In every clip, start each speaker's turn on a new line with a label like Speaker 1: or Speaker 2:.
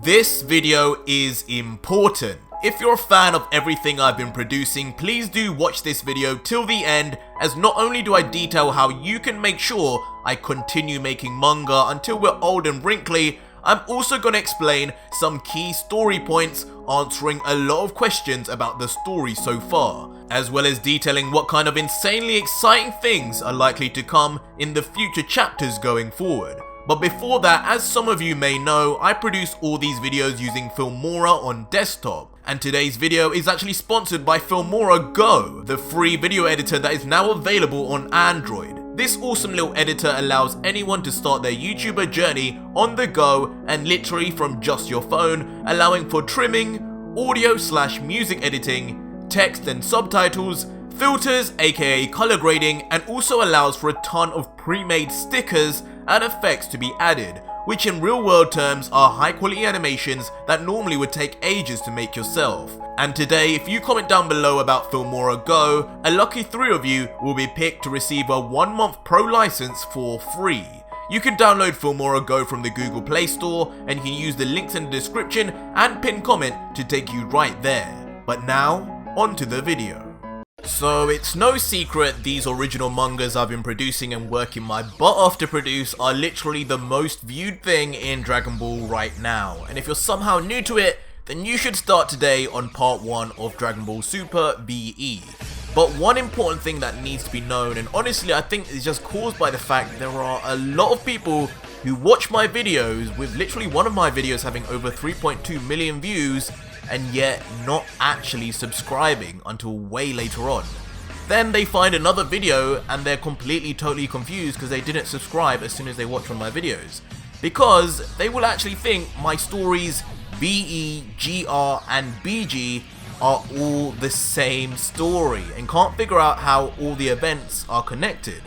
Speaker 1: This video is important. If you're a fan of everything I've been producing, please do watch this video till the end, as not only do I detail how you can make sure I continue making manga until we're old and wrinkly, I'm also going to explain some key story points, answering a lot of questions about the story so far, as well as detailing what kind of insanely exciting things are likely to come in the future chapters going forward. But before that, as some of you may know, I produce all these videos using Filmora on desktop. And today's video is actually sponsored by Filmora Go, the free video editor that is now available on Android. This awesome little editor allows anyone to start their YouTuber journey on the go and literally from just your phone, allowing for trimming, audio/music editing, text and subtitles, filters aka color grading, and also allows for a ton of pre-made stickers and effects to be added, which in real world terms are high quality animations that normally would take ages to make yourself. And today, if you comment down below about Filmora Go, a lucky 3 of you will be picked to receive a 1-month pro license for free. You can download Filmora Go from the Google Play Store, and you can use the links in the description and pinned comment to take you right there. But now, on to the video. So it's no secret these original mangas I've been producing and working my butt off to produce are literally the most viewed thing in Dragon Ball right now. And if you're somehow new to it, then you should start today on part 1 of Dragon Ball Super BE. But one important thing that needs to be known, and honestly I think is just caused by the fact there are a lot of people who watch my videos, with literally one of my videos having over 3.2 million views, and yet not actually subscribing until way later on. Then they find another video and they're completely totally confused because they didn't subscribe as soon as they watch one of my videos. Because they will actually think my stories BE, GR and BG are all the same story and can't figure out how all the events are connected.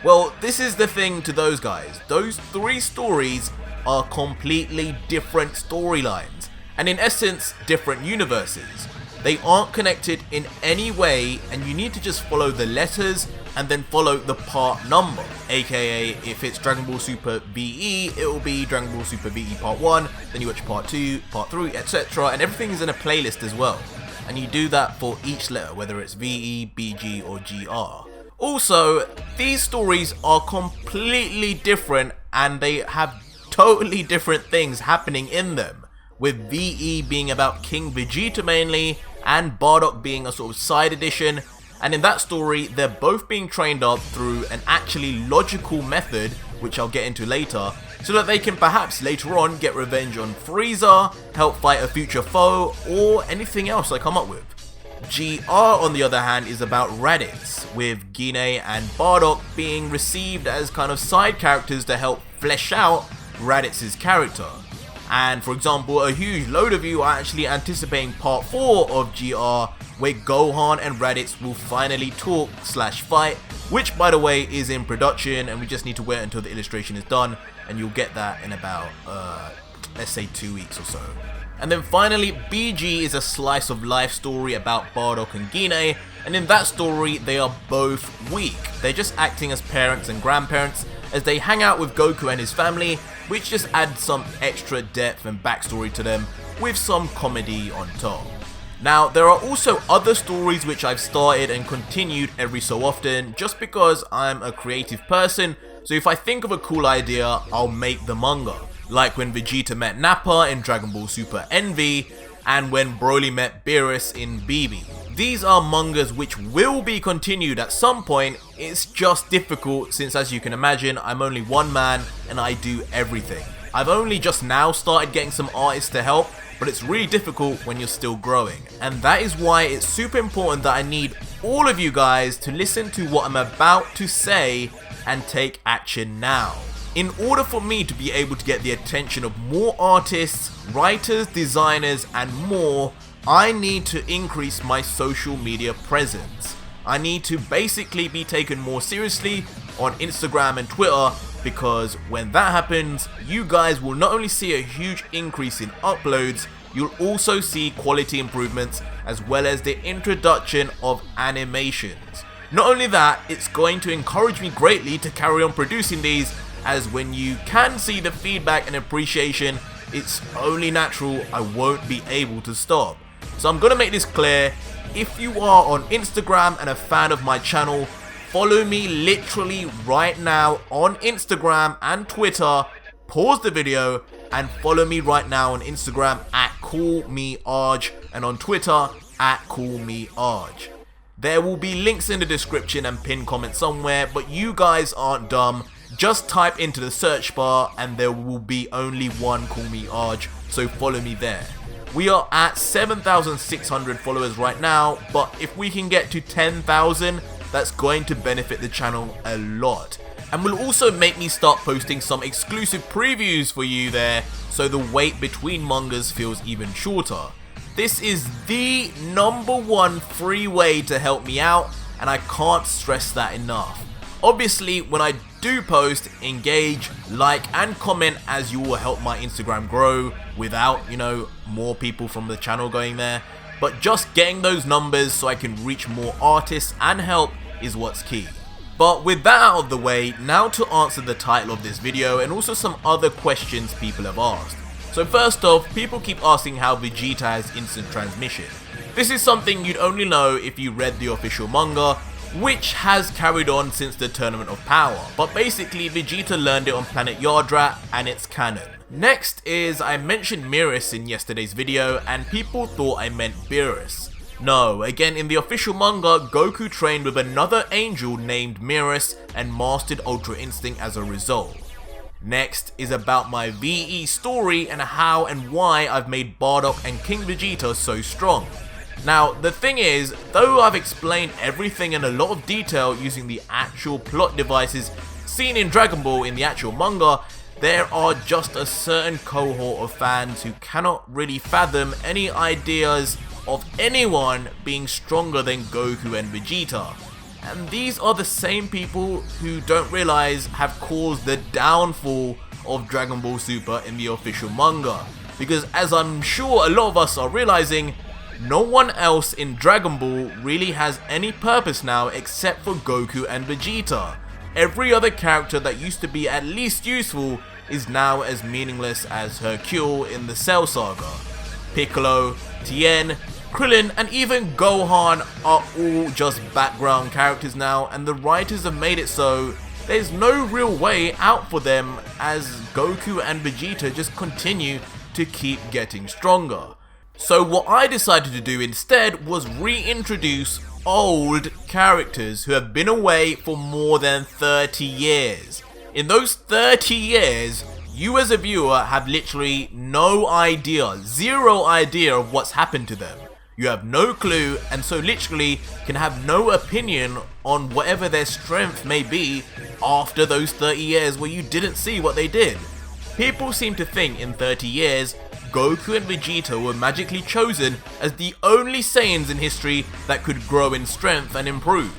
Speaker 1: Well, this is the thing to those guys. Those 3 stories are completely different storylines, and in essence, different universes. They aren't connected in any way, and you need to just follow the letters and then follow the part number. AKA, if it's Dragon Ball Super BE, it will be Dragon Ball Super BE Part 1, then you watch Part 2, Part 3, etc. And everything is in a playlist as well. And you do that for each letter, whether it's VE, BG, or GR. Also, these stories are completely different, and they have totally different things happening in them, with VE being about King Vegeta mainly, and Bardock being a sort of side edition. And in that story, they're both being trained up through an actually logical method, which I'll get into later, so that they can perhaps later on get revenge on Frieza, help fight a future foe, or anything else I come up with. GR on the other hand is about Raditz, with Gine and Bardock being received as kind of side characters to help flesh out Raditz's character. And for example, a huge load of you are actually anticipating part 4 of GR, where Gohan and Raditz will finally talk/fight, which by the way is in production, and we just need to wait until the illustration is done, and you'll get that in about, let's say 2 weeks or so. And then finally, BG is a slice of life story about Bardock and Gine, and in that story they are both weak. They're just acting as parents and grandparents as they hang out with Goku and his family, which just adds some extra depth and backstory to them, with some comedy on top. Now, there are also other stories which I've started and continued every so often, just because I'm a creative person, so if I think of a cool idea, I'll make the manga. Like when Vegeta met Nappa in Dragon Ball Super Envy, and when Broly met Beerus in BB. These are mangas which will be continued at some point. It's just difficult since, as you can imagine, I'm only one man and I do everything. I've only just now started getting some artists to help, but it's really difficult when you're still growing. And that is why it's super important that I need all of you guys to listen to what I'm about to say and take action now. In order for me to be able to get the attention of more artists, writers, designers, and more, I need to increase my social media presence. I need to basically be taken more seriously on Instagram and Twitter, because when that happens, you guys will not only see a huge increase in uploads, you'll also see quality improvements as well as the introduction of animations. Not only that, it's going to encourage me greatly to carry on producing these, as when you can see the feedback and appreciation, it's only natural I won't be able to stop. So I'm gonna make this clear. If you are on Instagram and a fan of my channel, follow me literally right now on Instagram and Twitter. Pause the video and follow me right now on Instagram at callmearj and on Twitter at callmearj. There will be links in the description and pinned comment somewhere, but you guys aren't dumb. Just type into the search bar and there will be only one Call Me Arj, so follow me there. We are at 7,600 followers right now, but if we can get to 10,000, that's going to benefit the channel a lot. And will also make me start posting some exclusive previews for you there, so the wait between mangas feels even shorter. This is the #1 free way to help me out, and I can't stress that enough. Obviously, when I do post, engage, like, and comment, as you will help my Instagram grow without, more people from the channel going there. But just getting those numbers so I can reach more artists and help is what's key. But with that out of the way, now to answer the title of this video and also some other questions people have asked. So first off, people keep asking how Vegeta has instant transmission. This is something you'd only know if you read the official manga, which has carried on since the Tournament of Power, but basically Vegeta learned it on planet Yardrat and it's canon. Next is, I mentioned Miris in yesterday's video and people thought I meant Beerus. No, again in the official manga, Goku trained with another angel named Miris and mastered Ultra Instinct as a result. Next is about my VE story and how and why I've made Bardock and King Vegeta so strong. Now, the thing is, though I've explained everything in a lot of detail using the actual plot devices seen in Dragon Ball in the actual manga, there are just a certain cohort of fans who cannot really fathom any ideas of anyone being stronger than Goku and Vegeta. And these are the same people who don't realize have caused the downfall of Dragon Ball Super in the official manga. Because as I'm sure a lot of us are realizing, no one else in Dragon Ball really has any purpose now except for Goku and Vegeta. Every other character that used to be at least useful is now as meaningless as Hercule in the Cell Saga. Piccolo, Tien, Krillin and even Gohan are all just background characters now, and the writers have made it so there's no real way out for them as Goku and Vegeta just continue to keep getting stronger. So what I decided to do instead was reintroduce old characters who have been away for more than 30 years. In those 30 years, you as a viewer have literally no idea, zero idea of what's happened to them. You have no clue and so literally can have no opinion on whatever their strength may be after those 30 years where you didn't see what they did. People seem to think in 30 years, Goku and Vegeta were magically chosen as the only Saiyans in history that could grow in strength and improve.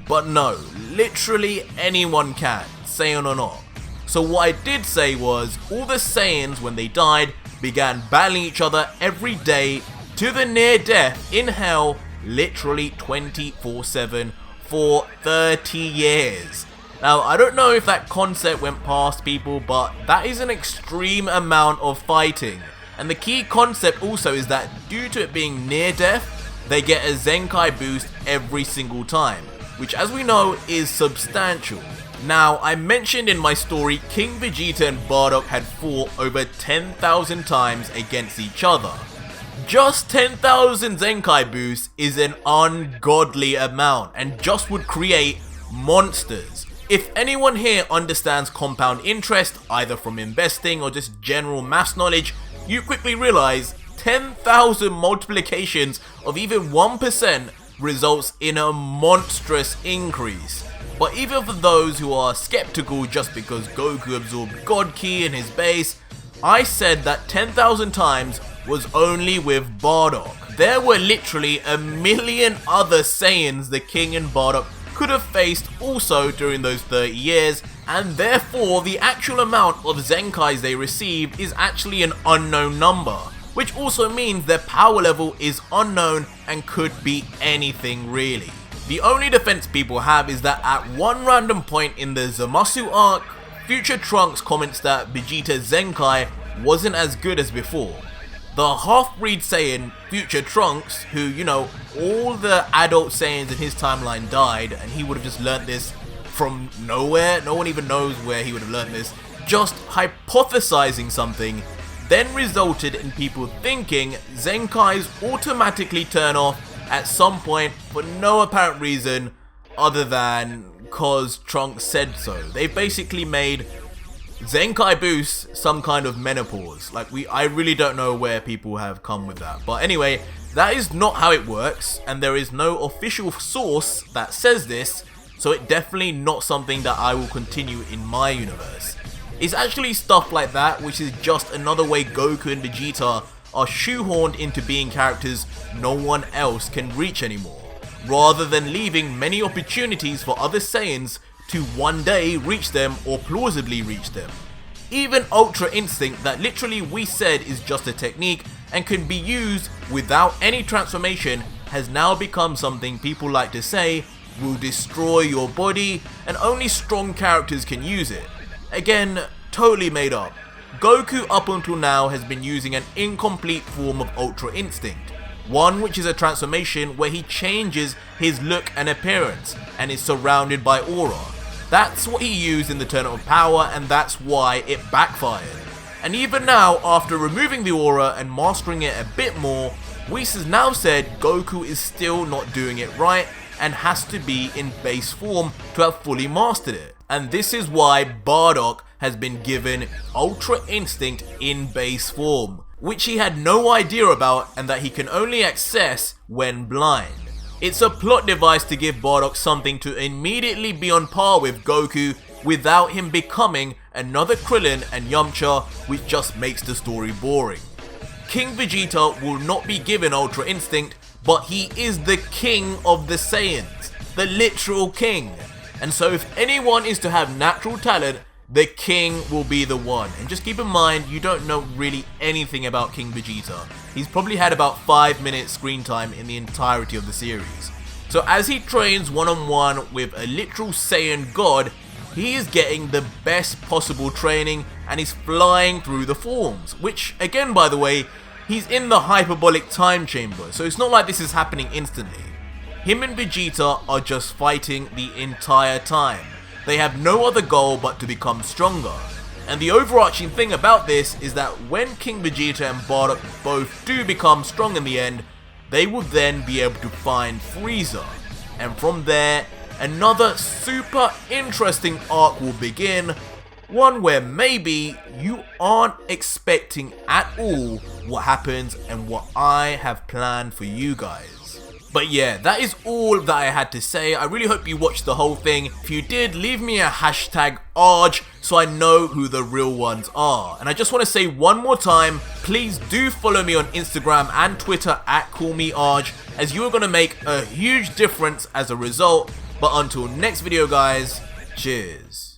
Speaker 1: But no, literally anyone can, Saiyan or not. So what I did say was, all the Saiyans when they died began battling each other every day to the near death in hell, literally 24/7 for 30 years. Now, I don't know if that concept went past people, but that is an extreme amount of fighting. And the key concept also is that due to it being near death, they get a Zenkai boost every single time, which as we know is substantial. Now, I mentioned in my story King Vegeta and Bardock had fought over 10,000 times against each other. Just 10,000 Zenkai boosts is an ungodly amount and just would create monsters. If anyone here understands compound interest, either from investing or just general maths knowledge, you quickly realize 10,000 multiplications of even 1% results in a monstrous increase. But even for those who are skeptical just because Goku absorbed God Ki in his base, I said that 10,000 times was only with Bardock. There were literally a million other Saiyans the King and Bardock could have faced also during those 30 years, and therefore the actual amount of Zenkais they received is actually an unknown number, which also means their power level is unknown and could be anything really. The only defense people have is that at one random point in the Zamasu arc, Future Trunks comments that Vegeta's Zenkai wasn't as good as before. The half-breed Saiyan, Future Trunks, who, you know, all the adult Saiyans in his timeline died, and he would have just learnt this from nowhere, no one even knows where he would have learnt this, just hypothesizing something, then resulted in people thinking Zenkais automatically turn off at some point for no apparent reason other than cause Trunks said so. They basically made Zenkai boost some kind of menopause. Like, I really don't know where people have come with that. But anyway, that is not how it works, and there is no official source that says this, so it's definitely not something that I will continue in my universe. It's actually stuff like that, which is just another way Goku and Vegeta are shoehorned into being characters no one else can reach anymore, rather than leaving many opportunities for other Saiyans to one day reach them or plausibly reach them. Even Ultra Instinct, that literally we said is just a technique and can be used without any transformation, has now become something people like to say will destroy your body and only strong characters can use it. Again, totally made up. Goku up until now has been using an incomplete form of Ultra Instinct, one which is a transformation where he changes his look and appearance and is surrounded by aura. That's what he used in the Tournament of Power, and that's why it backfired. And even now, after removing the aura and mastering it a bit more, Whis has now said Goku is still not doing it right and has to be in base form to have fully mastered it. And this is why Bardock has been given Ultra Instinct in base form, which he had no idea about and that he can only access when blind. It's a plot device to give Bardock something to immediately be on par with Goku without him becoming another Krillin and Yamcha, which just makes the story boring. King Vegeta will not be given Ultra Instinct, but he is the king of the Saiyans, the literal king. And so if anyone is to have natural talent, the king will be the one. And just keep in mind, you don't know really anything about King Vegeta. He's probably had about 5 minutes screen time in the entirety of the series. So as he trains one-on-one with a literal Saiyan god, he is getting the best possible training and is flying through the forms. Which, again by the way, he's in the hyperbolic time chamber, so it's not like this is happening instantly. Him and Vegeta are just fighting the entire time. They have no other goal but to become stronger. And the overarching thing about this is that when King Vegeta and Bardock both do become strong in the end, they will then be able to find Frieza. And from there, another super interesting arc will begin, one where maybe you aren't expecting at all what happens and what I have planned for you guys. But yeah, that is all that I had to say. I really hope you watched the whole thing. If you did, leave me a hashtag ARJ so I know who the real ones are. And I just want to say one more time, please do follow me on Instagram and Twitter at CallMeArj, as you are going to make a huge difference as a result. But until next video guys, cheers.